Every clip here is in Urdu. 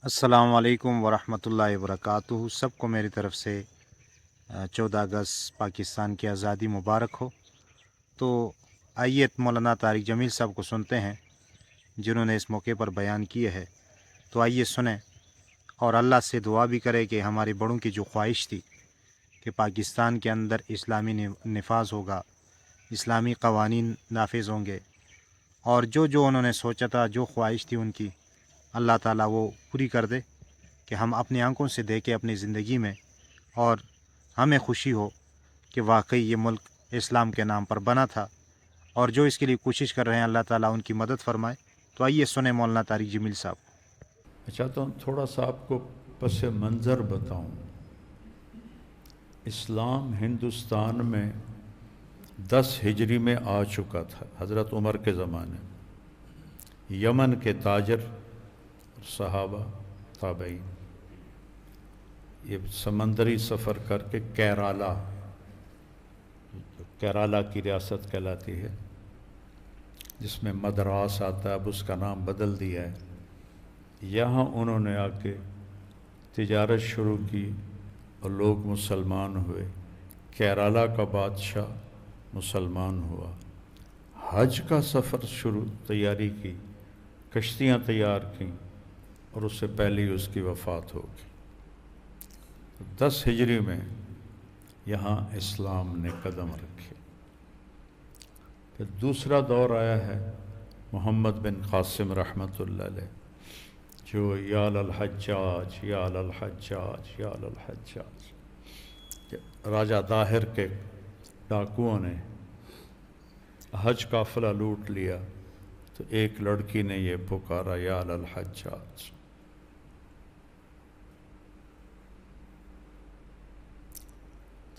السلام علیکم ورحمۃ اللہ وبرکاتہ۔ سب کو میری طرف سے 14 اگست پاکستان کی آزادی مبارک ہو۔ تو آئیے مولانا طارق جمیل صاحب کو سنتے ہیں جنہوں نے اس موقع پر بیان کیے ہے۔ تو آئیے سنیں اور اللہ سے دعا بھی کرے کہ ہمارے بڑوں کی جو خواہش تھی کہ پاکستان کے اندر اسلامی نفاذ ہوگا، اسلامی قوانین نافذ ہوں گے، اور جو انہوں نے سوچا تھا، جو خواہش تھی ان کی، اللہ تعالیٰ وہ پوری کر دے کہ ہم اپنی آنکھوں سے دیکھیں اپنی زندگی میں، اور ہمیں خوشی ہو کہ واقعی یہ ملک اسلام کے نام پر بنا تھا، اور جو اس کے لیے کوشش کر رہے ہیں اللہ تعالیٰ ان کی مدد فرمائے۔ تو آئیے سنیں مولانا طارق جمیل صاحب۔ میں چاہتا ہوں تھوڑا سا آپ کو پس منظر بتاؤں۔ اسلام ہندوستان میں 10 ہجری میں آ چکا تھا، حضرت عمر کے زمانے میں۔ یمن کے تاجر، صحابہ، تابعین، یہ سمندری سفر کر کے کیرالہ کی ریاست کہلاتی ہے، جس میں مدراس آتا ہے، اب اس کا نام بدل دیا ہے۔ یہاں انہوں نے آ کے تجارت شروع کی اور لوگ مسلمان ہوئے۔ کیرالہ کا بادشاہ مسلمان ہوا، حج کا سفر تیاری کی، کشتیاں تیار کیں، اور اس سے پہلے ہی اس کی وفات ہو گئی۔ 10 ہجری میں یہاں اسلام نے قدم رکھے۔ پھر دوسرا دور آیا ہے محمد بن قاسم رحمۃ اللہ علیہ، جو یا للحجاج یا للحجاج یا للحجاج، راجہ داہر کے ڈاکوؤں نے حج قافلہ لوٹ لیا، تو ایک لڑکی نے یہ پکارا یا للحجاج۔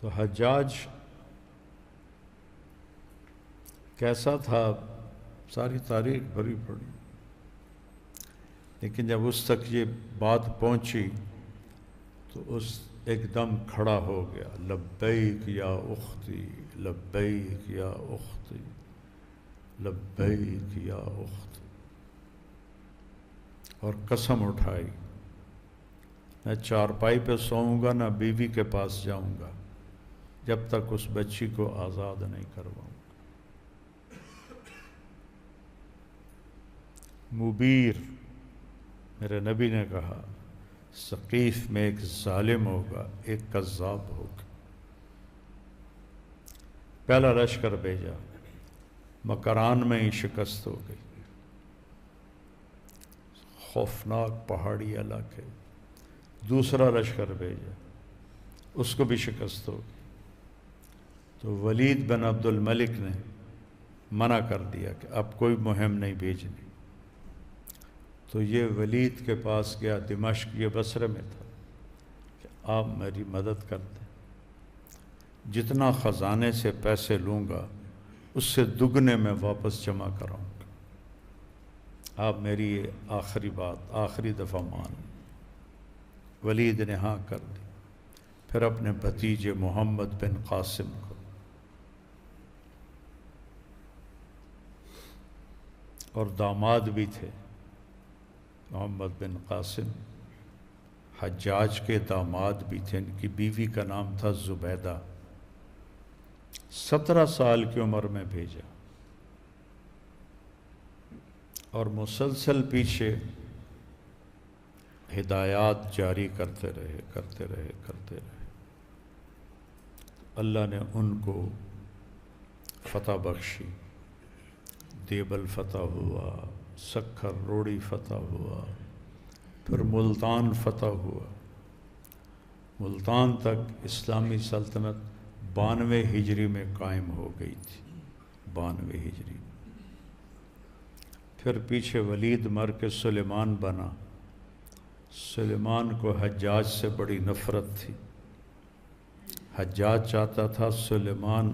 تو حجاج کیسا تھا، ساری تاریخ بھری پڑی، لیکن جب اس تک یہ بات پہنچی تو اس ایک دم کھڑا ہو گیا، لبیک یا اختی، لبیک یا اختی، لبیک یا اختی، اور قسم اٹھائی، میں چارپائی پہ سوؤں گا نہ بیوی کے پاس جاؤں گا جب تک اس بچی کو آزاد نہیں کرواؤں۔ مبیر، میرے نبی نے کہا، ثقیف میں ایک ظالم ہوگا، ایک کذاب ہوگا۔ پہلا لشکر بھیجا، مکران میں ہی شکست ہو گئی، خوفناک پہاڑی علاقے۔ دوسرا لشکر بھیجا، اس کو بھی شکست ہو گئی۔ تو ولید بن عبد الملک نے منع کر دیا کہ اب کوئی مہم نہیں بھیجنی۔ تو یہ ولید کے پاس گیا، دمشق، یہ بصرے میں تھا، کہ آپ میری مدد کر دیں، جتنا خزانے سے پیسے لوں گا اس سے دگنے میں واپس جمع کراؤں گا، آپ میری یہ آخری بات، آخری دفعہ مان لیں۔ ولید نے ہاں کر دی۔ پھر اپنے بھتیجے محمد بن قاسم کو، اور داماد بھی تھے، محمد بن قاسم حجاج کے داماد بھی تھے، ان کی بیوی کا نام تھا زبیدہ، 17 سال کی عمر میں بھیجا، اور مسلسل پیچھے ہدایات جاری کرتے رہے۔ اللہ نے ان کو فتح بخشی، دیبل فتح ہوا، سکھر روڑی فتح ہوا، پھر ملتان فتح ہوا۔ ملتان تک اسلامی سلطنت 92 ہجری میں قائم ہو گئی تھی، 92 ہجری میں۔ پھر پیچھے ولید مر کے سلیمان بنا۔ سلیمان کو حجاج سے بڑی نفرت تھی، حجاج چاہتا تھا سلیمان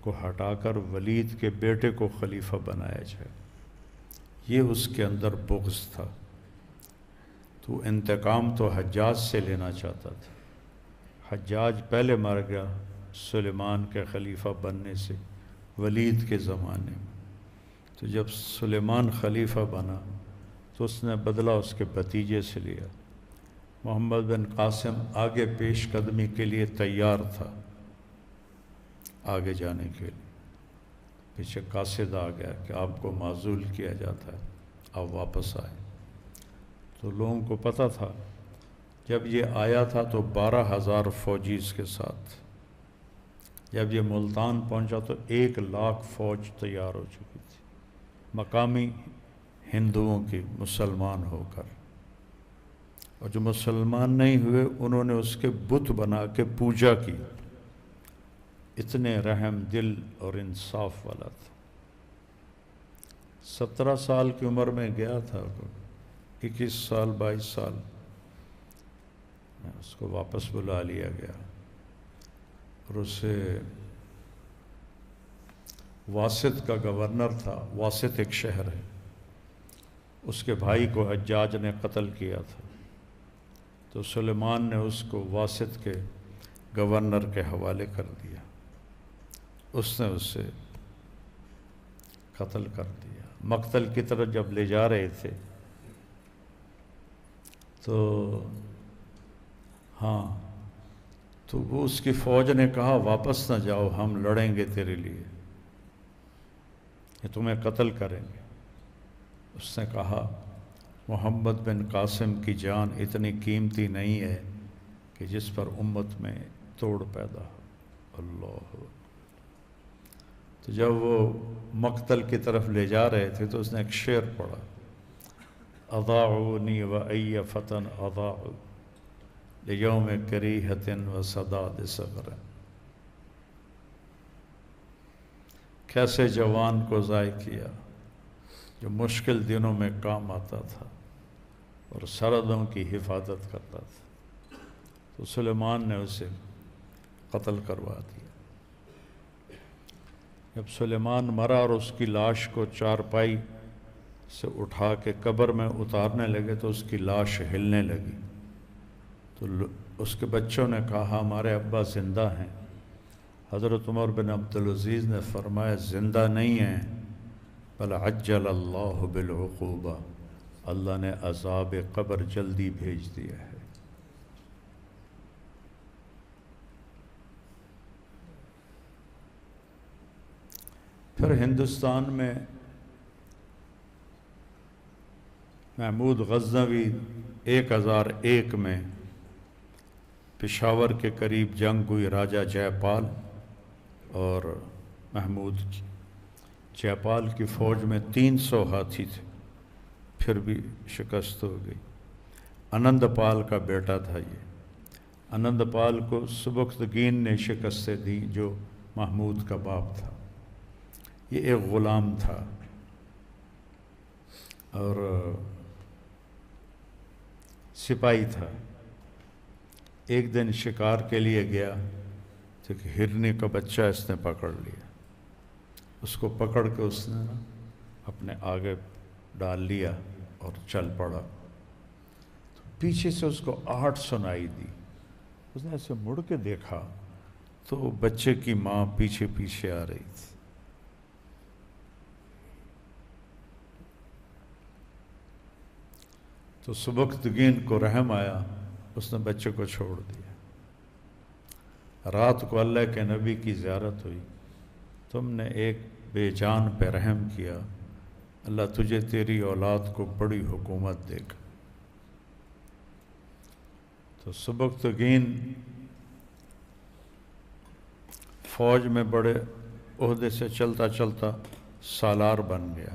کو ہٹا کر ولید کے بیٹے کو خلیفہ بنایا جائے، یہ اس کے اندر بغض تھا، تو انتقام تو حجاج سے لینا چاہتا تھا۔ حجاج پہلے مر گیا سلیمان کے خلیفہ بننے سے، ولید کے زمانے میں۔ تو جب سلیمان خلیفہ بنا، تو اس نے بدلہ اس کے بھتیجے سے لیا۔ محمد بن قاسم آگے پیش قدمی کے لیے تیار تھا، آگے جانے کے لیے، پیچھے قاصد آ گیا کہ آپ کو معزول کیا جاتا ہے، آپ واپس آئے۔ تو لوگوں کو پتہ تھا، جب یہ آیا تھا تو 12,000 فوجی اس کے ساتھ، جب یہ ملتان پہنچا تو 1,00,000 فوج تیار ہو چکی تھی، مقامی ہندوؤں کی، مسلمان ہو کر، اور جو مسلمان نہیں ہوئے انہوں نے اس کے بت بنا کے پوجا کی۔ اتنے رحم دل اور انصاف والا تھا۔ 17 سال کی عمر میں گیا تھا، 21 سال 22 سال میں اس کو واپس بلا لیا گیا، اور اسے واسط کا گورنر تھا، واسط ایک شہر ہے، اس کے بھائی کو حجاج نے قتل کیا تھا، تو سلیمان نے اس کو واسط کے گورنر کے حوالے کر دیا، اس نے اسے قتل کر دیا۔ مقتل کی طرف جب لے جا رہے تھے تو تو وہ اس کی فوج نے کہا واپس نہ جاؤ، ہم لڑیں گے تیرے لیے، یہ تمہیں قتل کریں گے۔ اس نے کہا محمد بن قاسم کی جان اتنی قیمتی نہیں ہے کہ جس پر امت میں توڑ پیدا ہو۔ اللہ۔ تو جب وہ مقتل کی طرف لے جا رہے تھے تو اس نے ایک شعر پڑھا، اضاعونی و ای فتن اضاعوا لیوم کریہۃ و صداد صغر۔ کیسے جوان کو ضائع کیا جو مشکل دنوں میں کام آتا تھا اور سرحدوں کی حفاظت کرتا تھا۔ تو سلیمان نے اسے قتل کروا دیا۔ جب سلیمان مرا اور اس کی لاش کو چارپائی سے اٹھا کے قبر میں اتارنے لگے تو اس کی لاش ہلنے لگی، تو اس کے بچوں نے کہا ہمارے ابا زندہ ہیں۔ حضرت عمر بن عبدالعزیز نے فرمایا زندہ نہیں ہیں، بل عجل اللہ بالعقوبہ، اللہ نے عذاب قبر جلدی بھیج دیا ہے۔ پھر ہندوستان میں محمود غزنوی 1001 میں پشاور کے قریب جنگ ہوئی، راجہ جے پال اور محمود کی۔ جے پال کی فوج میں 300 ہاتھی تھے، پھر بھی شکست ہو گئی۔ آنند پال کا بیٹا تھا یہ۔ آنند پال کو سبکتگین نے شکستیں دیں جو محمود کا باپ تھا۔ یہ ایک غلام تھا اور سپاہی تھا۔ ایک دن شکار کے لیے گیا تو ایک ہرنی کا بچہ اس نے پکڑ لیا، اس کو پکڑ کے اس نے اپنے آگے ڈال لیا اور چل پڑا۔ تو پیچھے سے اس کو آہٹ سنائی دی، اس نے ایسے مڑ کے دیکھا تو بچے کی ماں پیچھے پیچھے آ رہی تھی۔ تو سبکتگین کو رحم آیا، اس نے بچے کو چھوڑ دیا۔ رات کو اللہ کے نبی کی زیارت ہوئی، تم نے ایک بے جان پہ رحم کیا، اللہ تجھے تیری اولاد کو بڑی حکومت دے گا۔ تو سبکتگین فوج میں بڑے عہدے سے چلتا چلتا سالار بن گیا۔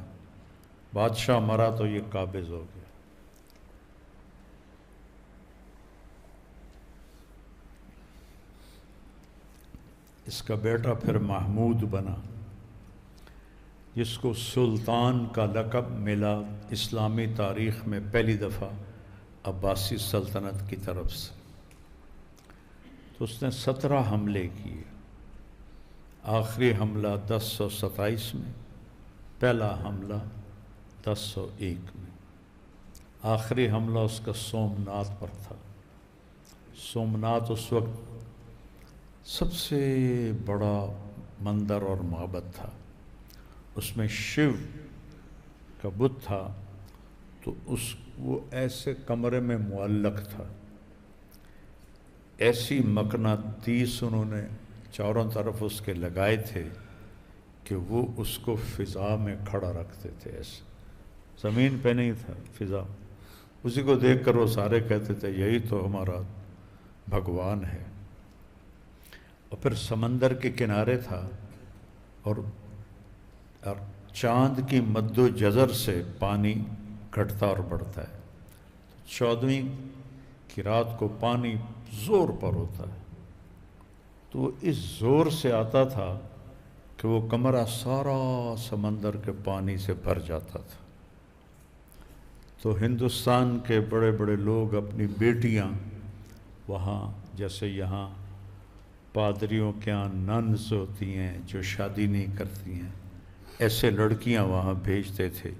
بادشاہ مرا تو یہ قابض ہو گیا۔ اس کا بیٹا پھر محمود بنا، جس کو سلطان کا لقب ملا اسلامی تاریخ میں پہلی دفعہ عباسی سلطنت کی طرف سے۔ تو اس نے 17 حملے کیے، آخری حملہ 1027 میں، پہلا حملہ 1001 میں۔ آخری حملہ اس کا سومنات پر تھا۔ سومنات اس وقت سب سے بڑا مندر اور معبد تھا، اس میں شیو کا بت تھا، تو وہ ایسے کمرے میں معلق تھا، ایسی مقناطیس انہوں نے چاروں طرف اس کے لگائے تھے کہ وہ اس کو فضا میں کھڑا رکھتے تھے، ایسے زمین پہ نہیں تھا، فضا۔ اسی کو دیکھ کر وہ سارے کہتے تھے یہی تو ہمارا بھگوان ہے۔ اور پھر سمندر کے کنارے تھا، اور چاند کی مد و جزر سے پانی گھٹتا اور بڑھتا ہے۔ 14ویں کی رات کو پانی زور پر ہوتا ہے، تو وہ اس زور سے آتا تھا کہ وہ کمرہ سارا سمندر کے پانی سے بھر جاتا تھا۔ تو ہندوستان کے بڑے بڑے لوگ اپنی بیٹیاں وہاں، جیسے یہاں پادریوں کے یہاں ننز ہوتی ہیں جو شادی نہیں کرتی ہیں، ایسے لڑکیاں وہاں بھیجتے تھے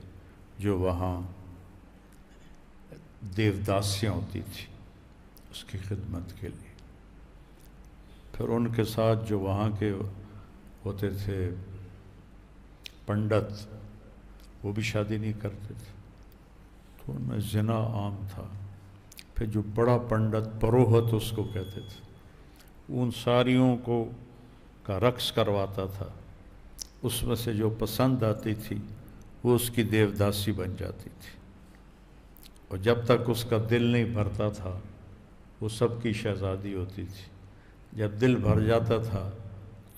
جو وہاں دیوداسیاں ہوتی تھیں اس کی خدمت کے لیے۔ پھر ان کے ساتھ جو وہاں کے ہوتے تھے پنڈت، وہ بھی شادی نہیں کرتے تھے، تو ان میں زنا عام تھا۔ پھر جو بڑا پنڈت، پروہت اس کو کہتے تھے، ان ساریوں کو کا رقص کرواتا تھا، اس میں سے جو پسند آتی تھی وہ اس کی دیوداسی بن جاتی تھی، اور جب تک اس کا دل نہیں بھرتا تھا وہ سب کی شہزادی ہوتی تھی۔ جب دل بھر جاتا تھا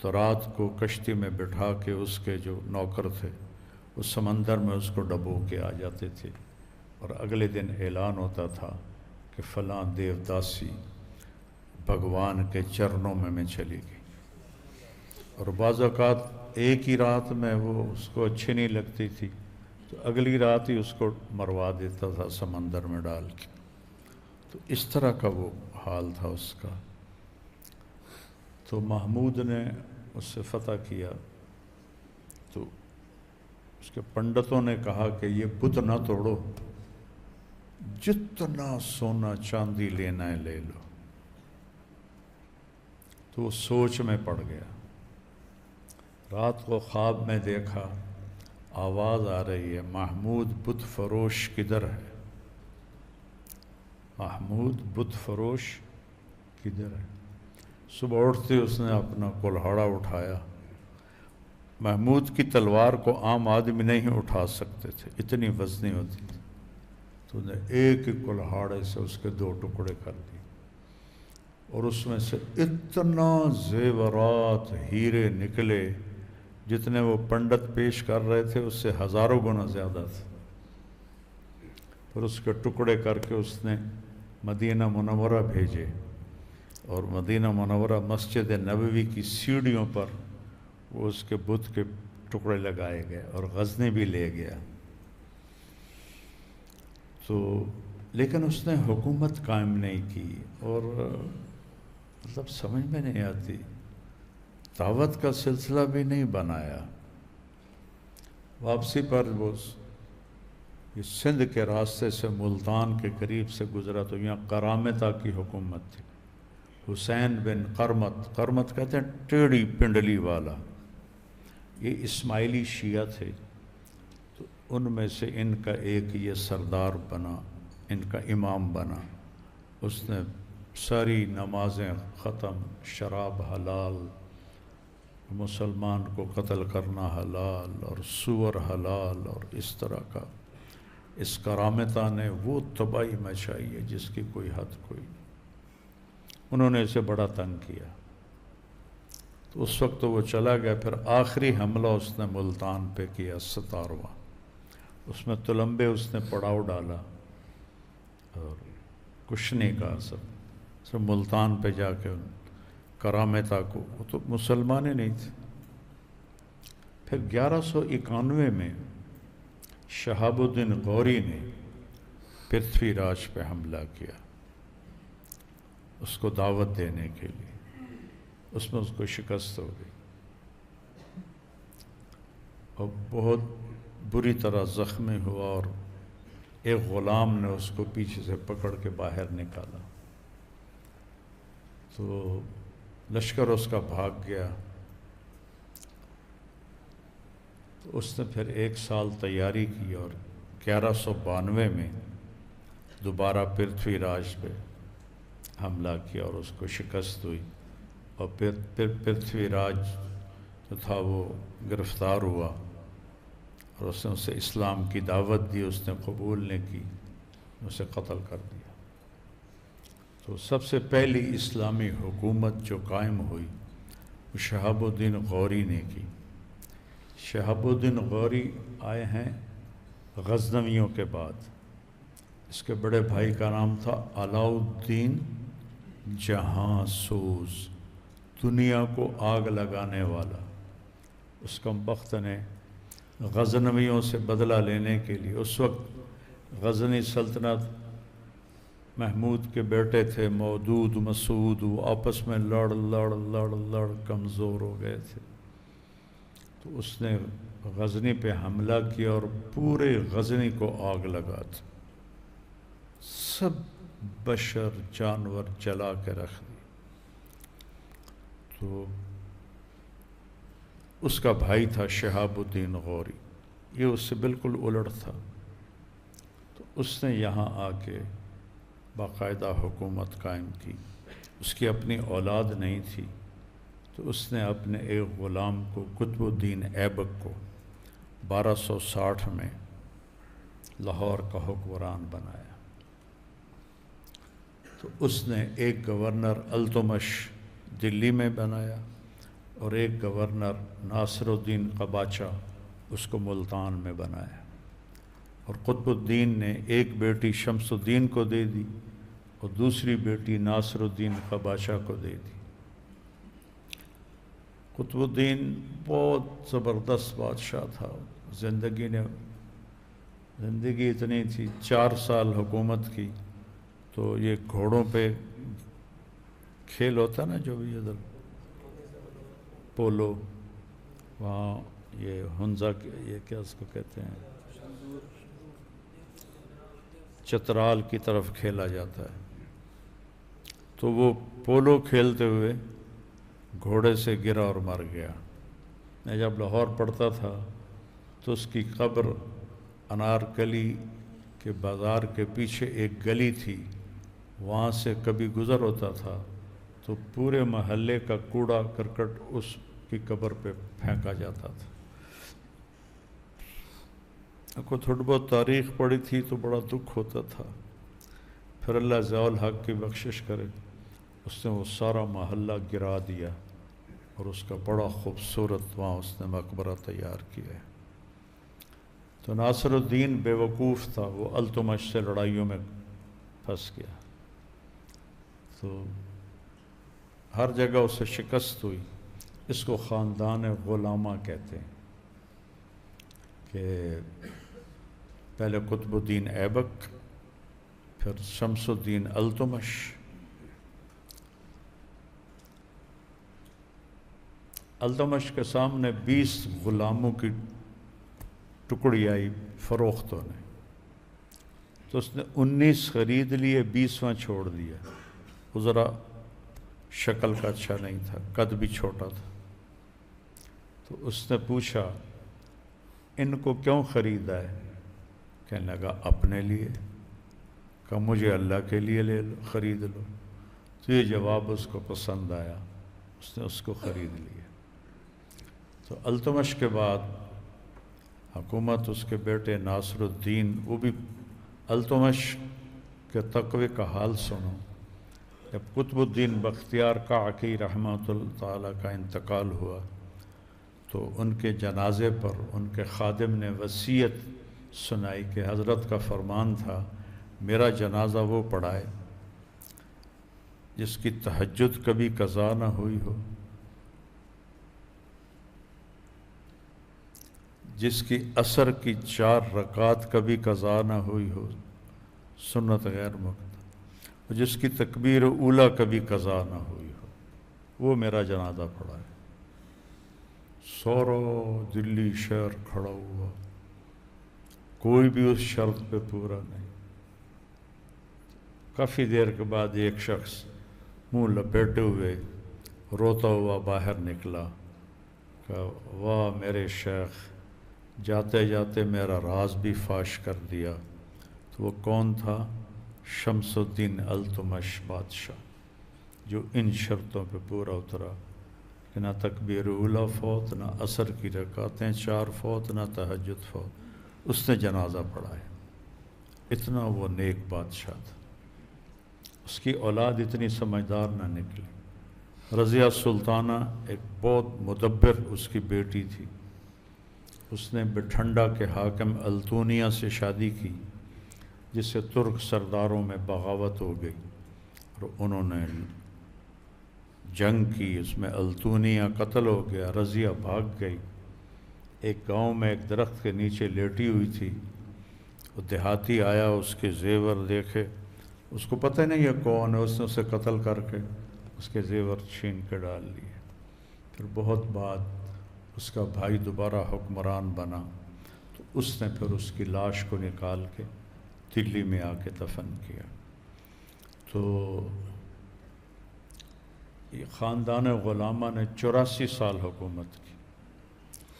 تو رات کو کشتی میں بٹھا کے اس کے جو نوکر تھے اس سمندر میں اس کو ڈبو کے آ جاتے تھے، اور اگلے دن اعلان ہوتا تھا کہ فلاں دیوداسی بھگوان کے چرنوں میں چلی گئی۔ اور بعض اوقات ایک ہی رات میں وہ اس کو اچھی نہیں لگتی تھی تو اگلی رات ہی اس کو مروا دیتا تھا سمندر میں ڈال کے۔ تو اس طرح کا وہ حال تھا اس کا۔ تو محمود نے اس سے فتح کیا، تو اس کے پنڈتوں نے کہا کہ یہ بت نہ توڑو، جتنا سونا چاندی لینا ہے لے لو۔ تو وہ سوچ میں پڑ گیا۔ رات کو خواب میں دیکھا، آواز آ رہی ہے، محمود بت فروش کدھر ہے؟ محمود بت فروش کدھر ہے؟ صبح اٹھتے اس نے اپنا کلہاڑا اٹھایا۔ محمود کی تلوار کو عام آدمی نہیں اٹھا سکتے تھے، اتنی وزنی ہوتی تھی، تو نے ایک ہی کلہاڑے سے اس کے 2 ٹکڑے کر دیے، اور اس میں سے اتنا زیورات ہیرے نکلے جتنے وہ پنڈت پیش کر رہے تھے اس سے ہزاروں گنا زیادہ تھے۔ پھر اس کے ٹکڑے کر کے اس نے مدینہ منورہ بھیجے، اور مدینہ منورہ مسجد نبوی کی سیڑھیوں پر وہ اس کے بت کے ٹکڑے لگائے گئے، اور غزنی بھی لے گیا۔ تو لیکن اس نے حکومت قائم نہیں کی، اور مطلب سمجھ میں نہیں آتی، دعوت کا سلسلہ بھی نہیں بنایا۔ واپسی پر وہ اس سندھ کے راستے سے ملتان کے قریب سے گزرا تو یہاں قرامطہ کی حکومت تھی۔ حسین بن قرمط کہتے ہیں ٹیڑھی پنڈلی والا، یہ اسماعیلی شیعہ تھے، تو ان میں سے ان کا ایک یہ سردار بنا، ان کا امام بنا۔ اس نے ساری نمازیں ختم، شراب حلال، مسلمان کو قتل کرنا حلال، اور سور حلال، اور اس طرح کا۔ اس کرامتہ نے وہ تباہی مچائی ہے جس کی کوئی حد کوئی نہیں۔ انہوں نے اسے بڑا تنگ کیا، تو اس وقت وہ چلا گیا۔ پھر آخری حملہ اس نے ملتان پہ کیا، 17واں، اس میں تلمبے اس نے پڑاؤ ڈالا اور کچھ نہیں کہا، سب ملتان پہ جا کے کرامتہ کو، وہ تو مسلمان ہی نہیں تھے۔ پھر 1191 میں شہاب الدین غوری نے پرتھوی راج پہ حملہ کیا اس کو دعوت دینے کے لیے، اس میں اس کو شکست ہو گئی اور بہت بری طرح زخمی ہوا، اور ایک غلام نے اس کو پیچھے سے پکڑ کے باہر نکالا، تو لشکر اس کا بھاگ گیا۔ تو اس نے پھر 1 سال تیاری کی اور 1192 میں دوبارہ پرتھوی راج پہ حملہ کیا اور اس کو شکست ہوئی، اور پھر پرتھوی راج جو تھا وہ گرفتار ہوا اور اس نے اسے اسلام کی دعوت دی، اس نے قبول نہیں کی، اسے قتل کر دیا۔ تو سب سے پہلی اسلامی حکومت جو قائم ہوئی وہ شہاب الدین غوری نے کی۔ شہاب الدین غوری آئے ہیں غزنویوں کے بعد۔ اس کے بڑے بھائی کا نام تھا علاء الدین جہاں سوز، دنیا کو آگ لگانے والا۔ اس کمبخت نے غزنویوں سے بدلہ لینے کے لیے، اس وقت غزنی سلطنت محمود کے بیٹے تھے مودود مسعود، وہ آپس میں لڑ لڑ لڑ لڑ کمزور ہو گئے تھے، تو اس نے غزنی پہ حملہ کیا اور پورے غزنی کو آگ لگا دی، سب بشر جانور جلا کے رکھ دی۔ تو اس کا بھائی تھا شہاب الدین غوری، یہ اس سے بالکل الٹ تھا، تو اس نے یہاں آ کے باقاعدہ حکومت قائم کی۔ اس کی اپنی اولاد نہیں تھی، تو اس نے اپنے ایک غلام کو قطب الدین ایبک کو 1260 میں لاہور کا حکمران بنایا۔ تو اس نے ایک گورنر التمش دلی میں بنایا اور ایک گورنر ناصر الدین قباچہ اس کو ملتان میں بنایا، اور قطب الدین نے ایک بیٹی شمس الدین کو دے دی اور دوسری بیٹی ناصر الدین قباچہ کو دے دی۔ قطب الدین بہت زبردست بادشاہ تھا، زندگی اتنی تھی، 4 سال حکومت کی، تو یہ گھوڑوں پہ کھیل ہوتا نا، جو بھی ادھر پولو، وہاں یہ ہنزا، یہ کیا اس کو کہتے ہیں، چترال کی طرف کھیلا جاتا ہے، تو وہ پولو کھیلتے ہوئے گھوڑے سے گرا اور مر گیا۔ میں جب لاہور پڑھتا تھا تو اس کی قبر انارکلی کے بازار کے پیچھے ایک گلی تھی، وہاں سے کبھی گزر ہوتا تھا تو پورے محلے کا کوڑا کرکٹ اس کی قبر پہ پھینکا جاتا تھا۔ کو تھوڑی بہت تاریخ پڑھی تھی تو بڑا دکھ ہوتا تھا۔ پھر اللہ ضیاء الحق کی بخشش کرے، اس نے وہ سارا محلہ گرا دیا اور اس کا بڑا خوبصورت وہاں اس نے مقبرہ تیار کیا ہے۔ تو ناصر الدین بے وقوف تھا، وہ التمش سے لڑائیوں میں پھنس گیا، تو ہر جگہ اسے شکست ہوئی۔ اس کو خاندان غلامہ کہتے ہیں، کہ پہلے قطب الدین ایبک، پھر شمس الدین التمش، التمش کے سامنے 20 غلاموں کی ٹکڑی آئی فروختوں نے، تو اس نے 19 خرید لیے، 20واں چھوڑ دیا۔ وہ ذرا شکل کا اچھا نہیں تھا، قد بھی چھوٹا تھا، تو اس نے پوچھا ان کو کیوں خریدا ہے؟ کہنے لگا اپنے لیے۔ کہا مجھے اللہ کے لیے لے لو، خرید لو۔ تو یہ جواب اس کو پسند آیا، اس نے اس کو خرید لیا۔ تو التمش کے بعد حکومت اس کے بیٹے ناصر الدین، وہ بھی التمش کے تقوی کا حال سنو۔ جب قطب الدین بختیار کاکی رحمۃ اللہ تعالیٰ کا انتقال ہوا تو ان کے جنازے پر ان کے خادم نے وصیت سنائی کہ حضرت کا فرمان تھا میرا جنازہ وہ پڑھائے جس کی تہجد کبھی قضا نہ ہوئی ہو، جس کی عصر کی 4 رکعات کبھی قضا نہ ہوئی ہو، سنت غیر مقطع، اور جس کی تکبیر اولیٰ کبھی قضا نہ ہوئی ہو، وہ میرا جنازہ پڑھائے۔ سورا دلی شہر کھڑا ہوا، کوئی بھی اس شرط پہ پورا نہیں۔ کافی دیر کے بعد ایک شخص منہ لپیٹے ہوئے روتا ہوا باہر نکلا، کہ واہ میرے شیخ، جاتے جاتے میرا راز بھی فاش کر دیا۔ تو وہ کون تھا؟ شمس الدین التمش بادشاہ، جو ان شرطوں پہ پورا اترا کہ نہ تکبیر اولا فوت، نہ عصر کی رکعتیں 4 فوت، نہ تہجد فوت، اس نے جنازہ پڑھا ہے۔ اتنا وہ نیک بادشاہ تھا۔ اس کی اولاد اتنی سمجھدار نہ نکلی۔ رضیہ سلطانہ ایک بہت مدبر اس کی بیٹی تھی۔ اس نے بٹھنڈا کے حاکم التونیہ سے شادی کی، جس سے ترک سرداروں میں بغاوت ہو گئی اور انہوں نے جنگ کی، اس میں التونیہ قتل ہو گیا، رضیہ بھاگ گئی۔ ایک گاؤں میں ایک درخت کے نیچے لیٹی ہوئی تھی، وہ دیہاتی آیا، اس کے زیور دیکھے، اس کو پتہ نہیں یہ کون ہے، اس نے اسے قتل کر کے اس کے زیور چھین کے ڈال لیے۔ پھر بہت بعد اس کا بھائی دوبارہ حکمران بنا، تو اس نے پھر اس کی لاش کو نکال کے دلی میں آ کے دفن کیا۔ تو یہ خاندان غلامہ نے 84 سال حکومت کی۔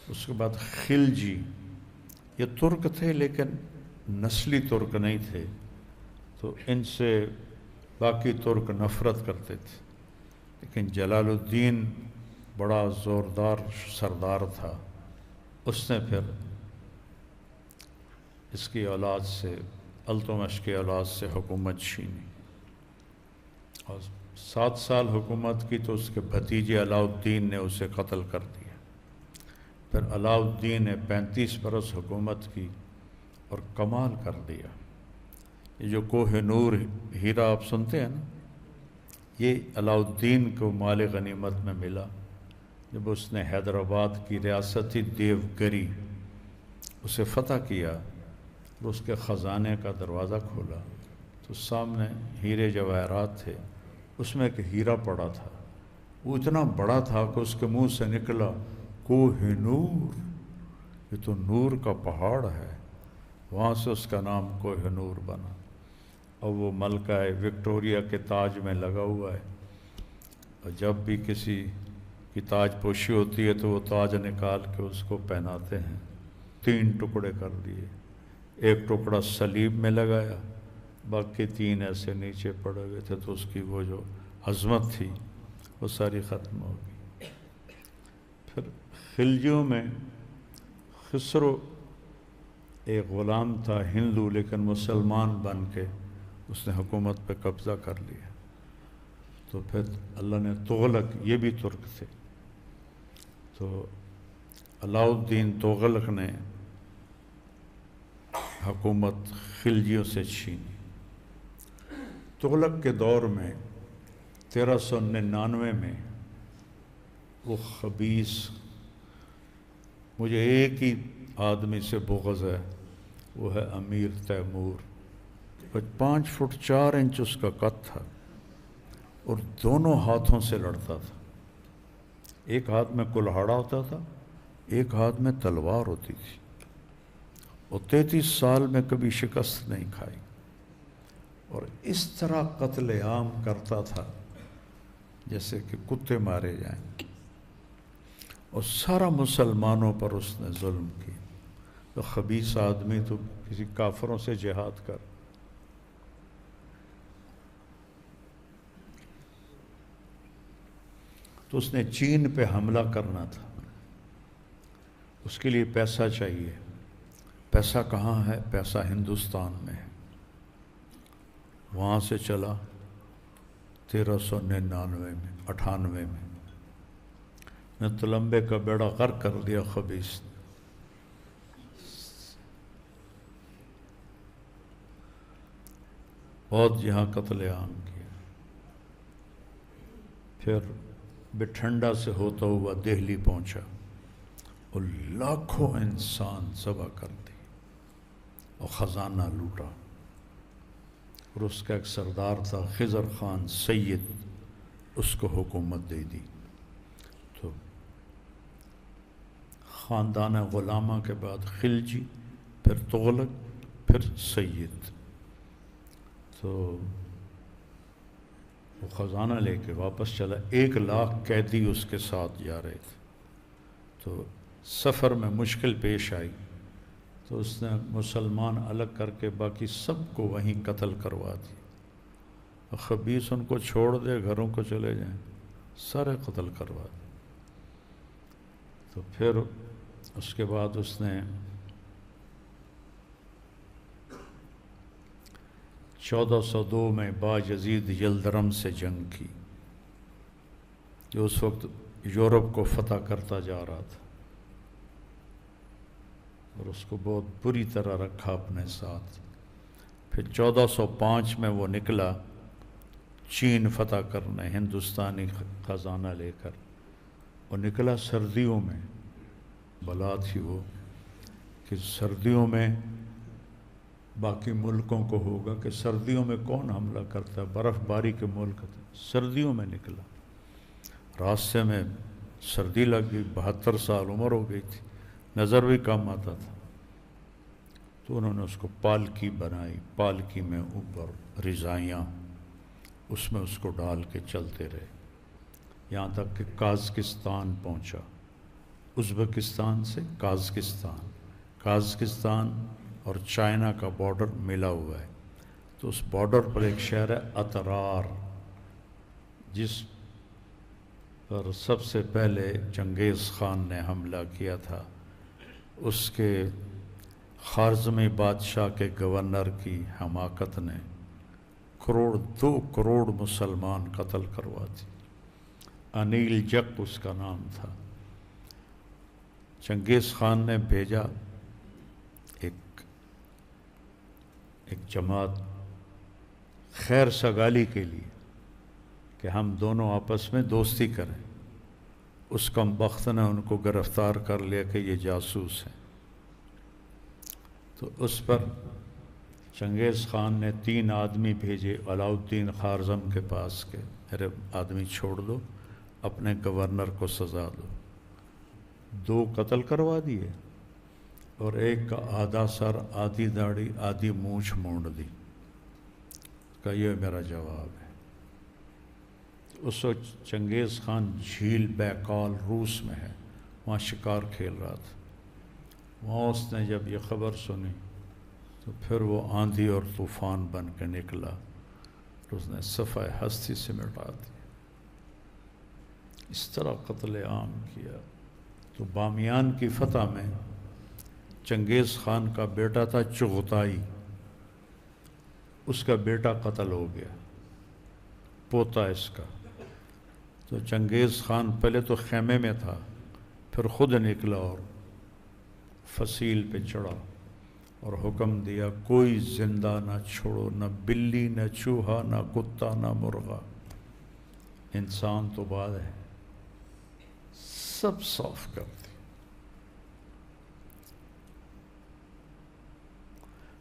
اس کے بعد خلجی، یہ ترک تھے لیکن نسلی ترک نہیں تھے، تو ان سے باقی ترک نفرت کرتے تھے، لیکن جلال الدین بڑا زوردار سردار تھا، اس نے پھر اس کی اولاد سے، التمش کی اولاد سے حکومت چھینی اور 7 سال حکومت کی، تو اس کے بھتیجے علاء الدین نے اسے قتل کر دیا۔ پھر علاء الدین نے 35 برس حکومت کی اور کمال کر دیا۔ یہ جو کوہ نور ہیرا آپ سنتے ہیں نا، یہ علاء الدین کو مال غنیمت میں ملا جب اس نے حیدرآباد کی ریاستی دیوگری اسے فتح کیا اور اس کے خزانے کا دروازہ کھولا، تو سامنے ہیرے جواہرات تھے، اس میں ایک ہیرا پڑا تھا، وہ اتنا بڑا تھا کہ اس کے منہ سے نکلا کوہ نور، یہ تو نور کا پہاڑ ہے۔ وہاں سے اس کا نام کوہ نور بنا، اور وہ ملکہ وکٹوریہ کے تاج میں لگا ہوا ہے، اور جب بھی کسی کی تاج پوشی ہوتی ہے تو وہ تاج نکال کے اس کو پہناتے ہیں۔ 3 ٹکڑے کر دیے، ایک ٹکڑا صلیب میں لگایا، باقی 3 ایسے نیچے پڑے ہوئے تھے، تو اس کی وہ جو عظمت تھی وہ ساری ختم ہو گئی۔ پھر خلجیوں میں خسرو ایک غلام تھا ہندو، لیکن مسلمان بن کے اس نے حکومت پہ قبضہ کر لیا۔ تو پھر اللہ نے تغلق، یہ بھی ترک تھے، تو علاء الدین تغلق نے حکومت خلجیوں سے چھینی۔ تغلق کے دور میں 1399 میں وہ خبیث، مجھے ایک ہی آدمی سے بغض ہے، وہ ہے امیر تیمور۔ 5 فٹ 4 انچ اس کا قد تھا اور دونوں ہاتھوں سے لڑتا تھا، ایک ہاتھ میں کلہاڑا ہوتا تھا، ایک ہاتھ میں تلوار ہوتی تھی، اور 33 سال میں کبھی شکست نہیں کھائی، اور اس طرح قتل عام کرتا تھا جیسے کہ کتے مارے جائیں، اور سارا مسلمانوں پر اس نے ظلم کیا۔ تو خبیث آدمی تو کسی کافروں سے جہاد کر۔ تو اس نے چین پہ حملہ کرنا تھا، اس کے لیے پیسہ چاہیے۔ پیسہ کہاں ہے؟ پیسہ ہندوستان میں ہے۔ وہاں سے چلا 1399 میں 98 میں تلمبے کا بیڑا غرق کر دیا خبیث نے۔ بہت یہاں قتل عام کیا۔ پھر بٹھنڈا سے ہوتا ہوا دہلی پہنچا اور لاکھوں انسان ذبح کر دی اور خزانہ لوٹا، اور اس کا ایک سردار تھا خضر خان سید، اس کو حکومت دے دی۔ تو خاندان غلامہ کے بعد خلجی، پھر تغلق، پھر سید۔ تو وہ خزانہ لے کے واپس چلا، 1 لاکھ قیدی اس کے ساتھ جا رہے تھے۔ تو سفر میں مشکل پیش آئی، تو اس نے مسلمان الگ کر کے باقی سب کو وہیں قتل کروا دیا. خبیث ان کو چھوڑ دے، گھروں کو چلے جائیں، سارے قتل کروا دے. تو پھر اس کے بعد اس نے 1402 میں با یزید یلدرم سے جنگ کی، جو اس وقت یورپ کو فتح کرتا جا رہا تھا، اور اس کو بہت بری طرح رکھا اپنے ساتھ. پھر 1405 میں وہ نکلا چین فتح کرنے، ہندوستانی خزانہ لے کر. وہ نکلا سردیوں میں. بلا تھی وہ کہ سردیوں میں باقی ملکوں کو ہوگا کہ سردیوں میں کون حملہ کرتا ہے، برف باری کے ملک تھے. سردیوں میں نکلا، راستے میں سردی لگ گئی، 72 سال عمر ہو گئی تھی، نظر بھی کم آتا تھا. تو انہوں نے اس کو پالکی بنائی، پالکی میں اوپر رضائیاں، اس میں اس کو ڈال کے چلتے رہے یہاں تک کہ قازقستان پہنچا. ازبکستان سے قازقستان اور چائنا کا بارڈر ملا ہوا ہے. تو اس بارڈر پر ایک شہر ہے اترار، جس پر سب سے پہلے چنگیز خان نے حملہ کیا تھا. اس کے خارزمی بادشاہ کے گورنر کی حماقت نے 2 کروڑ مسلمان قتل کروا دی. انیل جک اس کا نام تھا. چنگیز خان نے بھیجا ایک جماعت خیر سگالی کے لیے کہ ہم دونوں آپس میں دوستی کریں. اس کم بخت نے ان کو گرفتار کر لیا کہ یہ جاسوس ہیں. تو اس پر چنگیز خان نے 3 آدمی بھیجے علاؤالدین خارزم کے پاس کے میرے آدمی چھوڑ دو، اپنے گورنر کو سزا دو. 2 قتل کروا دیے اور ایک کا آدھا سر، آدھی داڑھی، آدھی مونچھ مونڈ دی. کہ یہ میرا جواب ہے. اس وقت چنگیز خان جھیل بیکال روس میں ہے، وہاں شکار کھیل رہا تھا. وہاں اس نے جب یہ خبر سنی تو پھر وہ آندھی اور طوفان بن کے نکلا، اس نے صفحہ ہستی سے مٹا دیا. اس طرح قتل عام کیا. تو بامیان کی فتح میں چنگیز خان کا بیٹا تھا چغتائی، اس کا بیٹا قتل ہو گیا، پوتا اس کا. تو چنگیز خان پہلے تو خیمے میں تھا، پھر خود نکلا اور فصیل پہ چڑھا اور حکم دیا کوئی زندہ نہ چھوڑو، نہ بلی، نہ چوہا، نہ کتا، نہ مرغا. انسان تو بعد ہے، سب صاف کر دی.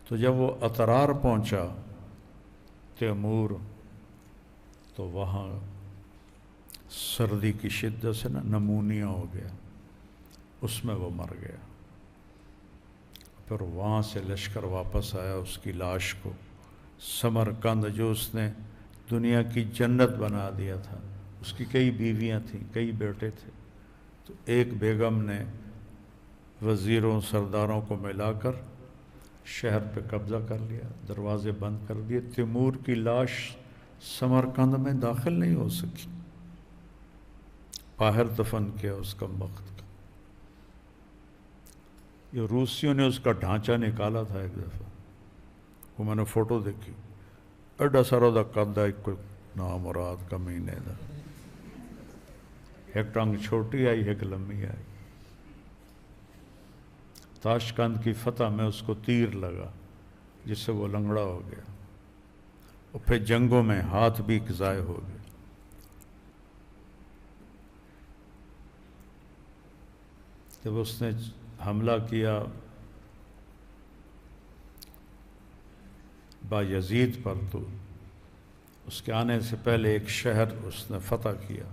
تو جب وہ اترار پہنچا تیمور، تو وہاں سردی کی شدت سے نمونیا ہو گیا، اس میں وہ مر گیا. پھر وہاں سے لشکر واپس آیا اس کی لاش کو سمرقند، جو اس نے دنیا کی جنت بنا دیا تھا. اس کی کئی بیویاں تھیں، کئی بیٹے تھے. تو ایک بیگم نے وزیروں سرداروں کو ملا کر شہر پہ قبضہ کر لیا، دروازے بند کر دیے. تیمور کی لاش سمرقند میں داخل نہیں ہو سکی، باہر دفن کیا اس کا وقت کا. یہ روسیوں نے اس کا ڈھانچہ نکالا تھا ایک دفعہ، وہ میں نے فوٹو دیکھی، ایڈا سارا دا قد ہے، کوئی نامراد کمینے دا. ایک ٹانگ چھوٹی آئی، ایک لمبی آئی. تاشقند کی فتح میں اس کو تیر لگا جس سے وہ لنگڑا ہو گیا، اور پھر جنگوں میں ہاتھ بھی ضائع ہو گئے. جب اس نے حملہ کیا با یزید پر، تو اس کے آنے سے پہلے ایک شہر اس نے فتح کیا،